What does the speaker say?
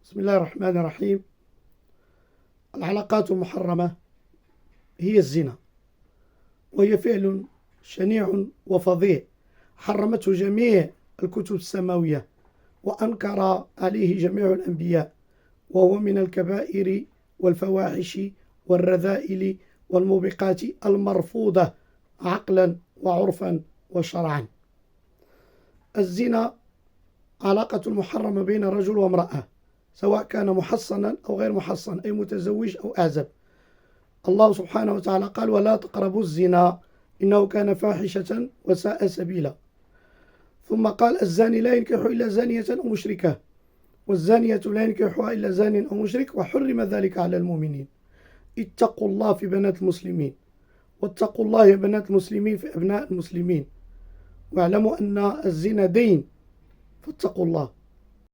بسم الله الرحمن الرحيم. العلاقات المحرمة هي الزنا، وهي فعل شنيع وفظيع حرمته جميع الكتب السماوية وأنكر عليه جميع الأنبياء، وهو من الكبائر والفواحش والرذائل والموبقات المرفوضة عقلا وعرفا وشرعا. الزنا علاقة محرمة بين رجل وامرأة، سواء كان محصنا أو غير محصن، أي متزوج أو أعزب. الله سبحانه وتعالى قال: ولا تقربوا الزنا إنه كان فاحشة وساء سبيلا. ثم قال: الزاني لا ينكح إلا زانية أو مشركة، والزانية لا ينكحها إلا زان أو مشرك، وحرم ذلك على المؤمنين. اتقوا الله في بنات المسلمين، واتقوا الله يا بنات المسلمين في أبناء المسلمين، واعلموا أن الزنا دين، فاتقوا الله.